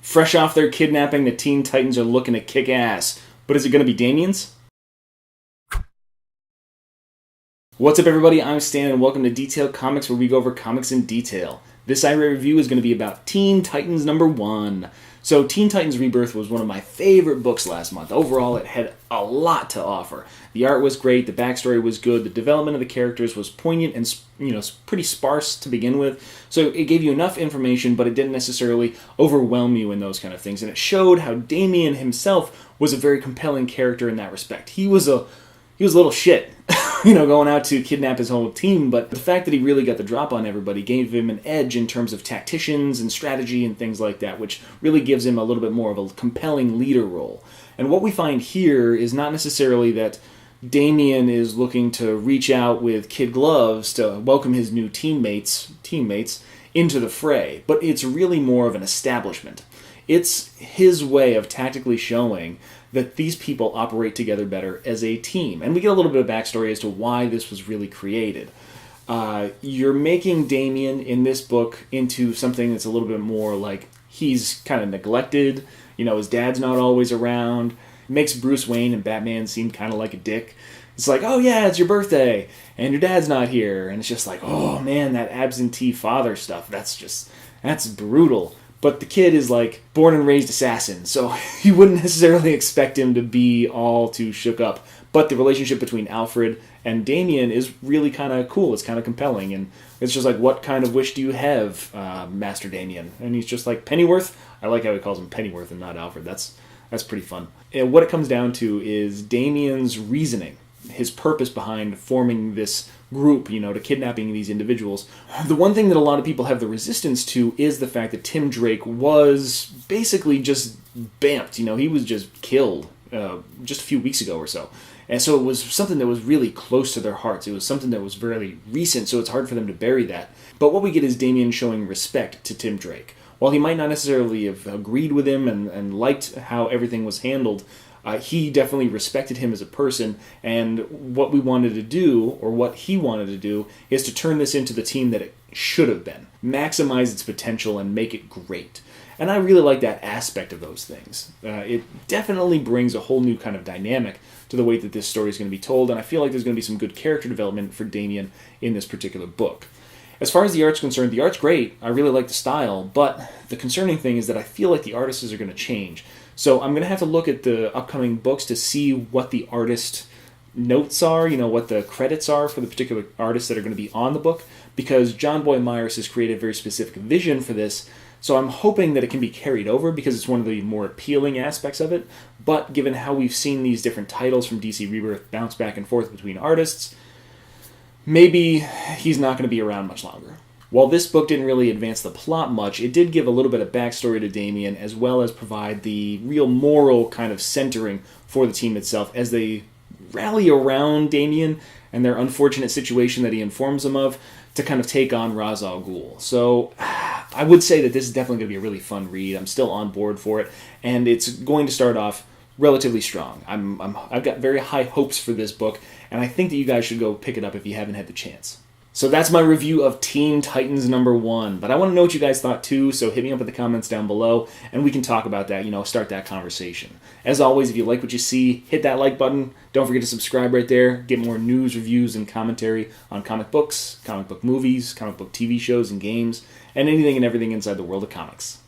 Fresh off their kidnapping, the Teen Titans are looking to kick ass. But is it going to be Damian's? What's up, everybody? I'm Stan, and welcome to Detailed Comics, where we go over comics in detail. This iRate review is going to be about Teen Titans #1. So, Teen Titans Rebirth was one of my favorite books last month. Overall, it had a lot to offer. The art was great, the backstory was good, the development of the characters was poignant and, pretty sparse to begin with. So it gave you enough information, but it didn't necessarily overwhelm you in those kind of things. And it showed how Damian himself was a very compelling character in that respect. He was a little shit, going out to kidnap his whole team, but the fact that he really got the drop on everybody gave him an edge in terms of tacticians and strategy and things like that, which really gives him a little bit more of a compelling leader role. And what we find here is not necessarily that Damian is looking to reach out with kid gloves to welcome his new teammates into the fray, but it's really more of an establishment. It's his way of tactically showing that these people operate together better as a team. And we get a little bit of backstory as to why this was really created. You're making Damian in this book into something that's a little bit more like he's kind of neglected, his dad's not always around, makes Bruce Wayne and Batman seem kind of like a dick. It's like, oh yeah, it's your birthday, and your dad's not here, and it's just like, oh man, that absentee father stuff, that's brutal. But the kid is like born and raised assassin, so you wouldn't necessarily expect him to be all too shook up. But the relationship between Alfred and Damian is really kind of cool. It's kind of compelling, and it's just like, what kind of wish do you have, Master Damian? And he's just like, Pennyworth? I like how he calls him Pennyworth and not Alfred. That's pretty fun. And what it comes down to is Damian's reasoning, his purpose behind forming this group, to kidnapping these individuals. The one thing that a lot of people have the resistance to is the fact that Tim Drake was basically just bamped. He was just killed just a few weeks ago or so. And so it was something that was really close to their hearts. It was something that was very recent, so it's hard for them to bury that. But what we get is Damian showing respect to Tim Drake. While he might not necessarily have agreed with him and liked how everything was handled, he definitely respected him as a person, and what we wanted to do, or what he wanted to do, is to turn this into the team that it should have been. Maximize its potential and make it great. And I really like that aspect of those things. It definitely brings a whole new kind of dynamic to the way that this story is going to be told, and I feel like there's going to be some good character development for Damian in this particular book. As far as the art's concerned, the art's great. I really like the style, but the concerning thing is that I feel like the artists are going to change. So I'm going to have to look at the upcoming books to see what the artist notes are, what the credits are for the particular artists that are going to be on the book, because John Boy Myers has created a very specific vision for this, so I'm hoping that it can be carried over because it's one of the more appealing aspects of it, but given how we've seen these different titles from DC Rebirth bounce back and forth between artists, maybe he's not going to be around much longer. While this book didn't really advance the plot much, it did give a little bit of backstory to Damian, as well as provide the real moral kind of centering for the team itself as they rally around Damian and their unfortunate situation that he informs them of to kind of take on Ra's al Ghul. So I would say that this is definitely going to be a really fun read. I'm still on board for it, and it's going to start off relatively strong. I've got very high hopes for this book, and I think that you guys should go pick it up if you haven't had the chance. So that's my review of Teen Titans #1. But I want to know what you guys thought too, so hit me up in the comments down below, and we can talk about that, start that conversation. As always, if you like what you see, hit that like button. Don't forget to subscribe right there. Get more news, reviews, and commentary on comic books, comic book movies, comic book TV shows and games, and anything and everything inside the world of comics.